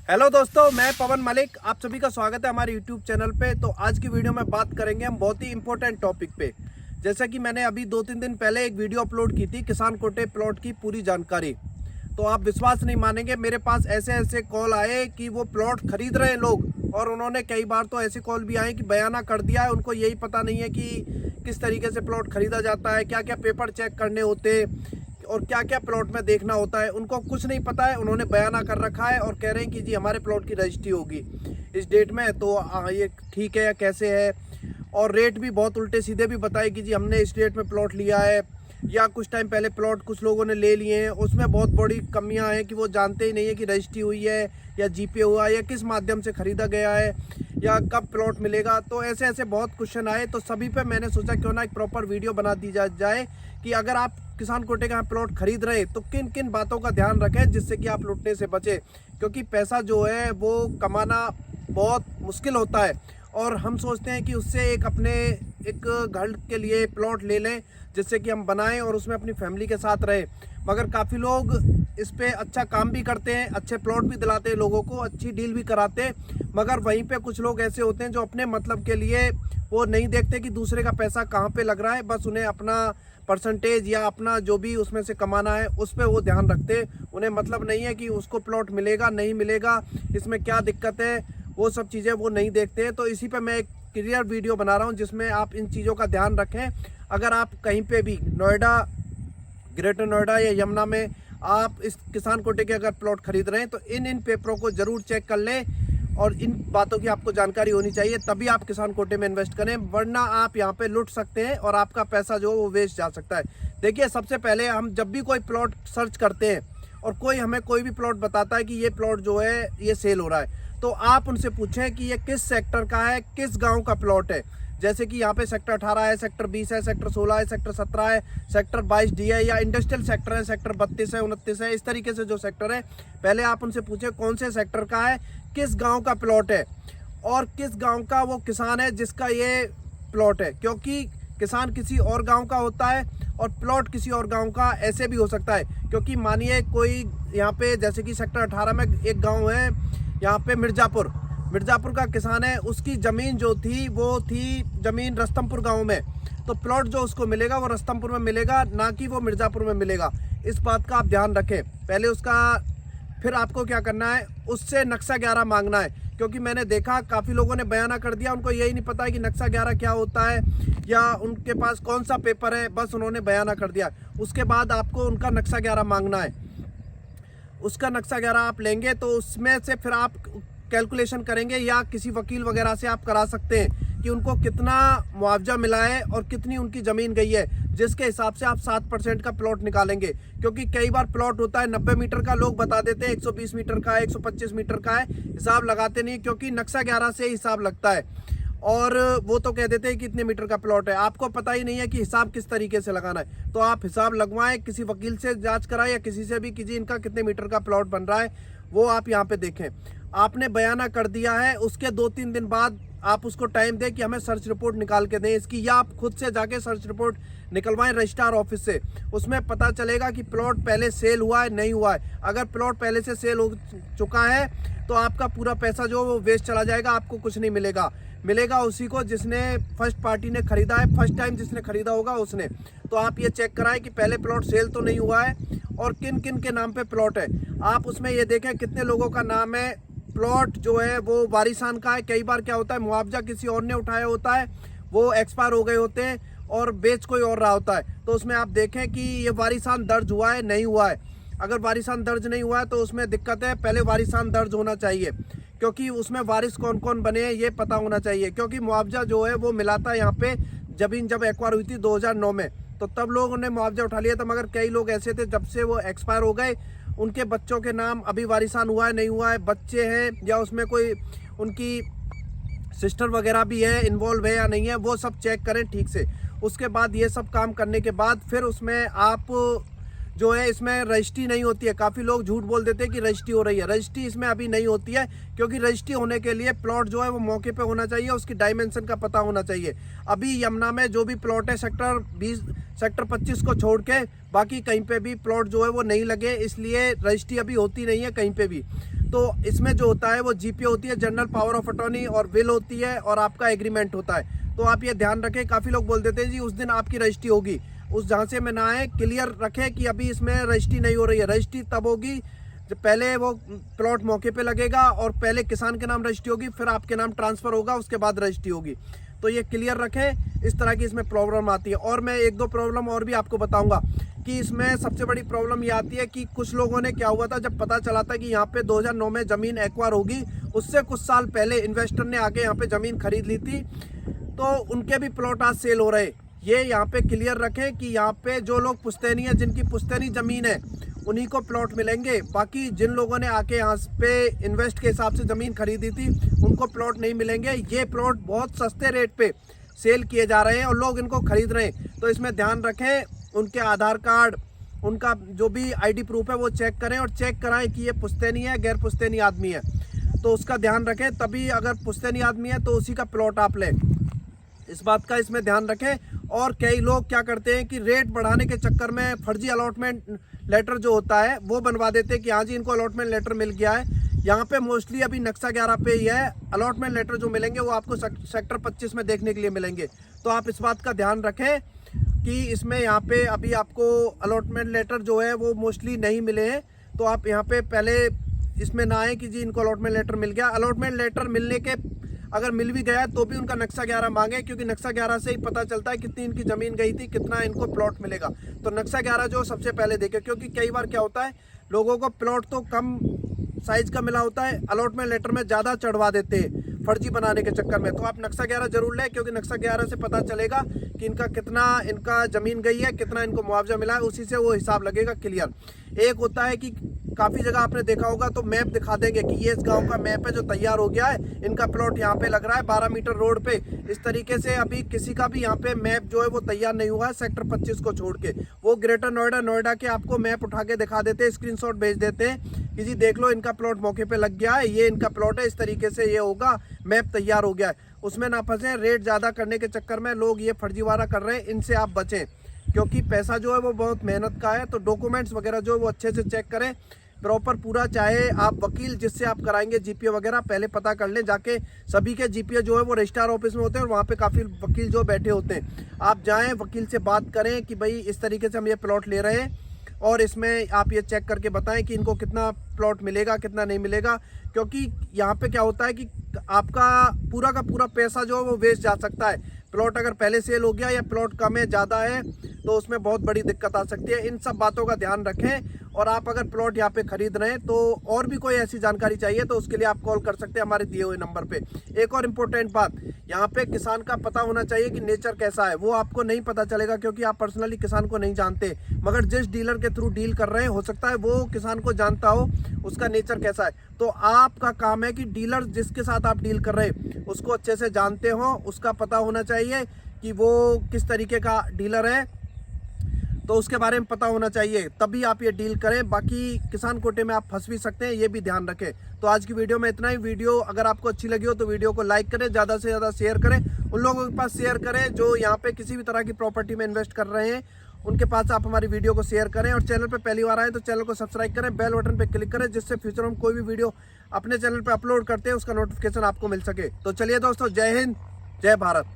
Hello दोस्तों, मैं पवन मलिक। आप सभी का स्वागत है हमारे यूट्यूब चैनल पे। तो आज की वीडियो में बात करेंगे हम बहुत ही इंपॉर्टेंट टॉपिक पे। जैसा कि मैंने अभी 2-3 दिन पहले एक वीडियो अपलोड की थी किसान कोटे प्लॉट की पूरी जानकारी। तो आप विश्वास नहीं मानेंगे, मेरे पास ऐसे ऐसे कॉल आए कि वो प्लॉट खरीद रहे हैं लोग, और उन्होंने कई बार तो ऐसे कॉल भी आए कि बयाना कर दिया है, उनको यही पता नहीं है कि किस तरीके से प्लॉट खरीदा जाता है, क्या क्या पेपर चेक करने होते और क्या क्या प्लॉट में देखना होता है। उनको कुछ नहीं पता है, उन्होंने बयाना कर रखा है और कह रहे हैं कि जी हमारे प्लॉट की रजिस्ट्री होगी इस डेट में। तो ये ठीक है या कैसे है, और रेट भी बहुत उल्टे सीधे भी बताए कि जी हमने इस डेट में प्लॉट लिया है, या कुछ टाइम पहले प्लॉट कुछ लोगों ने ले लिए हैं। उसमें बहुत बड़ी कमियां हैं कि वो जानते ही नहीं है कि रजिस्ट्री हुई है या जीपे हुआ है या किस माध्यम से खरीदा गया है या कब प्लॉट मिलेगा। तो ऐसे ऐसे बहुत क्वेश्चन आए, तो सभी पे मैंने सोचा क्यों ना एक प्रॉपर वीडियो बना दी जाए कि अगर आप किसान कोटे का यहाँ प्लॉट खरीद रहे तो किन किन बातों का ध्यान रखें जिससे कि आप लूटने से बचे। क्योंकि पैसा जो है वो कमाना बहुत मुश्किल होता है, और हम सोचते हैं कि उससे एक घर के लिए प्लॉट ले लें जिससे कि हम बनाएं और उसमें अपनी फैमिली के साथ रहें। मगर काफ़ी लोग इस पे अच्छा काम भी करते हैं, अच्छे प्लॉट भी दिलाते हैं लोगों को, अच्छी डील भी कराते हैं। मगर वहीं पे कुछ लोग ऐसे होते हैं जो अपने मतलब के लिए वो नहीं देखते कि दूसरे का पैसा कहाँ पे लग रहा है, बस उन्हें अपना परसेंटेज या अपना जो भी उसमें से कमाना है उस पर वो ध्यान रखते। उन्हें मतलब नहीं है कि उसको प्लॉट मिलेगा नहीं मिलेगा, इसमें क्या दिक्कत है, वो सब चीज़ें वो नहीं देखते। तो इसी पे मैं एक क्लियर वीडियो बना रहा हूँ जिसमें आप इन चीज़ों का ध्यान रखें। अगर आप कहीं पे भी नोएडा, ग्रेटर नोएडा या यमुना में आप इस किसान कोटे के अगर प्लॉट खरीद रहे हैं तो इन पेपरों को ज़रूर चेक कर लें, और इन बातों की आपको जानकारी होनी चाहिए, तभी आप किसान कोटे में इन्वेस्ट करें। वरना आप यहाँ पे लुट सकते हैं और आपका पैसा जो वो वेस्ट जा सकता है। देखिए, सबसे पहले हम जब भी कोई प्लॉट सर्च करते हैं और कोई हमें कोई भी प्लॉट बताता है कि ये प्लॉट जो है ये सेल हो रहा है, तो आप उनसे पूछें कि ये किस सेक्टर का है, किस गाँव का प्लॉट है। जैसे कि यहाँ पे सेक्टर 18 है, सेक्टर 20 है, सेक्टर 16 है, सेक्टर 17 है, सेक्टर 22 डी है, या इंडस्ट्रियल सेक्टर है, सेक्टर 32 है, 29 है। इस तरीके से जो सेक्टर है, पहले आप उनसे पूछें कौन से सेक्टर का है, किस गांव का प्लॉट है, और किस गांव का वो किसान है जिसका ये प्लॉट है। क्योंकि किसान किसी और गांव का होता है और प्लॉट किसी और गांव का ऐसे भी हो सकता है। क्योंकि मानिए कोई यहाँ पे, जैसे कि सेक्टर 18 में एक गाँव है यहाँ पे मिर्ज़ापुर का किसान है, उसकी ज़मीन जो थी वो थी ज़मीन रस्तमपुर गांव में, तो प्लॉट जो उसको मिलेगा वो रस्तमपुर में मिलेगा, ना कि वो मिर्ज़ापुर में मिलेगा। इस बात का आप ध्यान रखें पहले उसका। फिर आपको क्या करना है, उससे नक्शा 11 मांगना है। क्योंकि मैंने देखा काफ़ी लोगों ने बयाना कर दिया, उनको यही नहीं पता है कि नक्शा 11 क्या होता है या उनके पास कौन सा पेपर है, बस उन्होंने बयाना कर दिया। उसके बाद आपको उनका नक्शा 11 मांगना है। उसका नक्शा 11 आप लेंगे तो उसमें से फिर आप कैलकुलेशन करेंगे, या किसी वकील वगैरह से आप करा सकते हैं कि उनको कितना मुआवजा मिला है और कितनी उनकी ज़मीन गई है, जिसके हिसाब से आप 7% का प्लॉट निकालेंगे। क्योंकि कई बार प्लॉट होता है 90 मीटर का, लोग बता देते हैं 120 मीटर का है, 125 मीटर का है, हिसाब लगाते नहीं, क्योंकि नक्शा 11 से हिसाब लगता है। और वो तो कह देते हैं कि इतने मीटर का प्लॉट है, आपको पता ही नहीं है कि हिसाब किस तरीके से लगाना है। तो आप हिसाब लगवाएं, किसी वकील से जांच कराएं या किसी से भी कीजिए इनका कितने मीटर का प्लॉट बन रहा है, वो आप यहाँ पे देखें। आपने बयाना कर दिया है, उसके 2-3 दिन बाद आप उसको टाइम दें कि हमें सर्च रिपोर्ट निकाल के दें इसकी, या आप खुद से जाके सर्च रिपोर्ट निकलवाएं रजिस्ट्रार ऑफिस से। उसमें पता चलेगा कि प्लॉट पहले सेल हुआ है नहीं हुआ है। अगर प्लॉट पहले से सेल हो चुका है तो आपका पूरा पैसा जो वो वेस्ट चला जाएगा, आपको कुछ नहीं मिलेगा उसी को जिसने फर्स्ट पार्टी ने खरीदा है, फर्स्ट टाइम जिसने खरीदा होगा उसने। तो आप ये चेक कराएं कि पहले प्लॉट सेल तो नहीं हुआ है और किन किन के नाम पे प्लॉट है। आप उसमें ये देखें कितने लोगों का नाम है। प्लॉट जो है वो वारिसान का है। कई बार क्या होता है, मुआवजा किसी और ने उठाया होता है, वो एक्सपायर हो गए होते हैं और बेच कोई और रहा होता है। तो उसमें आप देखें कि ये वारिसान दर्ज हुआ है नहीं हुआ है। अगर वारिसान दर्ज नहीं हुआ है तो उसमें दिक्कत है, पहले वारिसान दर्ज होना चाहिए, क्योंकि उसमें वारिस कौन कौन बने हैं ये पता होना चाहिए। क्योंकि मुआवजा जो है वो मिला था यहाँ पे जमीन जब एक्वायर हुई थी 2009 में, तो तब लोगों ने मुआवजा उठा लिया था। मगर कई लोग ऐसे थे जब से वो एक्सपायर हो गए, उनके बच्चों के नाम अभी वारिसान हुआ है नहीं हुआ है, बच्चे हैं या उसमें कोई उनकी सिस्टर वगैरह भी है, इन्वॉल्व है या नहीं है, वो सब चेक करें ठीक से। उसके बाद ये सब काम करने के बाद फिर उसमें आप जो है इसमें रजिस्ट्री नहीं होती है। काफ़ी लोग झूठ बोल देते हैं कि रजिस्ट्री हो रही है। रजिस्ट्री इसमें अभी नहीं होती है, क्योंकि रजिस्ट्री होने के लिए प्लॉट जो है वो मौके पे होना चाहिए, उसकी डायमेंशन का पता होना चाहिए। अभी यमुना में जो भी प्लॉट है सेक्टर 20 सेक्टर 25 को छोड़ के बाकी कहीं पे भी प्लॉट जो है वो नहीं लगे, इसलिए रजिस्ट्री अभी होती नहीं है कहीं पे भी। तो इसमें जो होता है वो जीपीए होती है, जनरल पावर ऑफ अटॉर्नी, और विल होती है, और आपका एग्रीमेंट होता है। तो आप ये ध्यान रखें। काफ़ी लोग बोल देते हैं जी उस दिन आपकी रजिस्ट्री होगी, उस जहाँ से में ना आए, क्लियर रखें कि अभी इसमें रजिस्ट्री नहीं हो रही है। रजिस्ट्री तब होगी जब पहले वो प्लॉट मौके पे लगेगा, और पहले किसान के नाम रजिस्ट्री होगी, फिर आपके नाम ट्रांसफ़र होगा, उसके बाद रजिस्ट्री होगी। तो ये क्लियर रखें। इस तरह की इसमें प्रॉब्लम आती है। और मैं एक दो प्रॉब्लम और भी आपको बताऊंगा कि इसमें सबसे बड़ी प्रॉब्लम ये आती है कि कुछ लोगों ने क्या हुआ था, जब पता चला था कि यहाँ पे 2009 में ज़मीन एक्वायर होगी, उससे कुछ साल पहले इन्वेस्टर ने आके यहाँ पे ज़मीन खरीद ली थी, तो उनके भी प्लॉट आज सेल हो रहे। ये यहाँ पे क्लियर रखें कि यहाँ पे जो लोग पुश्तैनी है, जिनकी पुश्तैनी ज़मीन है, उन्हीं को प्लॉट मिलेंगे। बाकी जिन लोगों ने आके यहाँ पे इन्वेस्ट के हिसाब से ज़मीन खरीदी थी, उनको प्लॉट नहीं मिलेंगे। ये प्लॉट बहुत सस्ते रेट पे सेल किए जा रहे हैं और लोग इनको खरीद रहे हैं। तो इसमें ध्यान रखें, उनके आधार कार्ड, उनका जो भी आईडी प्रूफ है वो चेक करें, और चेक कराएं कि ये पुश्तैनी है, गैर पुश्तैनी आदमी है, तो उसका ध्यान रखें। तभी अगर पुश्तैनी आदमी है तो उसी का प्लॉट आप लें। इस बात का इसमें ध्यान रखें। और कई लोग क्या करते हैं कि रेट बढ़ाने के चक्कर में फर्जी अलॉटमेंट लेटर जो होता है वो बनवा देते हैं कि हाँ जी इनको अलॉटमेंट लेटर मिल गया है। यहाँ पे मोस्टली अभी नक्शा 11 पे ही है। अलॉटमेंट लेटर जो मिलेंगे वो आपको सेक्टर 25 में देखने के लिए मिलेंगे। तो आप इस बात का ध्यान रखें कि इसमें यहाँ पे अभी आपको अलॉटमेंट लेटर जो है वो मोस्टली नहीं मिले हैं। तो आप यहाँ पे पहले इसमें ना आए कि जी इनको अलॉटमेंट लेटर मिल गया। अलॉटमेंट लेटर मिलने के अगर मिल भी गया तो भी उनका नक्शा 11 मांगे, क्योंकि नक्शा 11 से ही पता चलता है कितनी इनकी ज़मीन गई थी, कितना इनको प्लॉट मिलेगा। तो नक्शा 11 जो सबसे पहले देखे, क्योंकि कई बार क्या होता है लोगों को प्लॉट तो कम साइज का मिला होता है, अलॉटमेंट लेटर में ज़्यादा चढ़वा देते हैं फर्जी बनाने के चक्कर में। तो आप नक्शा 11 जरूर लें, क्योंकि नक्शा 11 से पता चलेगा कि इनका कितना इनका ज़मीन गई है, कितना इनको मुआवजा मिला है, उसी से वो हिसाब लगेगा क्लियर। एक होता है कि काफ़ी जगह आपने देखा होगा तो मैप दिखा देंगे कि ये इस गांव का मैप है जो तैयार हो गया है, इनका प्लॉट यहाँ पे लग रहा है 12 मीटर रोड पे। इस तरीके से अभी किसी का भी यहाँ पे मैप जो है वो तैयार नहीं हुआ है सेक्टर 25 को छोड़ के। वो ग्रेटर नोएडा के आपको मैप उठा के दिखा देते हैं, स्क्रीनशॉट भेज देते हैं कि जी देख लो इनका प्लॉट मौके पे लग गया है, ये इनका प्लॉट है, इस तरीके से ये होगा, मैप तैयार हो गया है। उसमें ना फंसे। रेट ज़्यादा करने के चक्कर में लोग ये फर्जीवाड़ा कर रहे हैं, इनसे आप बचें, क्योंकि पैसा जो है वो बहुत मेहनत का है। तो डॉक्यूमेंट्स वगैरह जो है वो अच्छे से चेक करें प्रॉपर पूरा। चाहे आप वकील जिससे आप कराएंगे जीपीए वगैरह, पहले पता कर लें जाके। सभी के जीपीए जो है वो रजिस्ट्रार ऑफिस में होते हैं, और वहाँ पे काफ़ी वकील जो बैठे होते हैं। आप जाएं वकील से बात करें कि भाई इस तरीके से हम ये प्लॉट ले रहे हैं, और इसमें आप ये चेक करके बताएं कि इनको कितना प्लॉट मिलेगा, कितना नहीं मिलेगा। क्योंकि यहाँ पे क्या होता है कि आपका पूरा का पूरा पैसा जो है वो वेस्ट जा सकता है। प्लॉट अगर पहले सेल हो गया या प्लॉट कम है, ज़्यादा है, तो उसमें बहुत बड़ी दिक्कत आ सकती है। इन सब बातों का ध्यान रखें। और आप अगर प्लॉट यहाँ पे खरीद रहे हैं तो और भी कोई ऐसी जानकारी चाहिए तो उसके लिए आप कॉल कर सकते हैं हमारे दिए हुए नंबर पे। एक और इम्पोर्टेंट बात, यहाँ पे किसान का पता होना चाहिए कि नेचर कैसा है। वो आपको नहीं पता चलेगा, क्योंकि आप पर्सनली किसान को नहीं जानते, मगर जिस डीलर के थ्रू डील कर रहे हैं हो सकता है वो किसान को जानता हो, उसका नेचर कैसा है। तो आपका काम है कि डीलर जिसके साथ आप डील कर रहे हैं उसको अच्छे से जानते हो, उसका पता होना चाहिए कि वो किस तरीके का डीलर है, तो उसके बारे में पता होना चाहिए, तभी आप ये डील करें। बाकी किसान कोटे में आप फंस भी सकते हैं, ये भी ध्यान रखें। तो आज की वीडियो में इतना ही। वीडियो अगर आपको अच्छी लगी हो तो वीडियो को लाइक करें, ज़्यादा से ज़्यादा शेयर करें, उन लोगों के पास शेयर करें जो यहाँ पे किसी भी तरह की प्रॉपर्टी में इन्वेस्ट कर रहे हैं, उनके पास आप हमारी वीडियो को शेयर करें। और चैनल पे पहली बार आए तो चैनल को सब्सक्राइब करें, बेल बटन पे क्लिक करें, जिससे फ्यूचर में कोई भी वीडियो अपने चैनल पे अपलोड करते हैं उसका नोटिफिकेशन आपको मिल सके। तो चलिए दोस्तों, जय हिंद, जय भारत।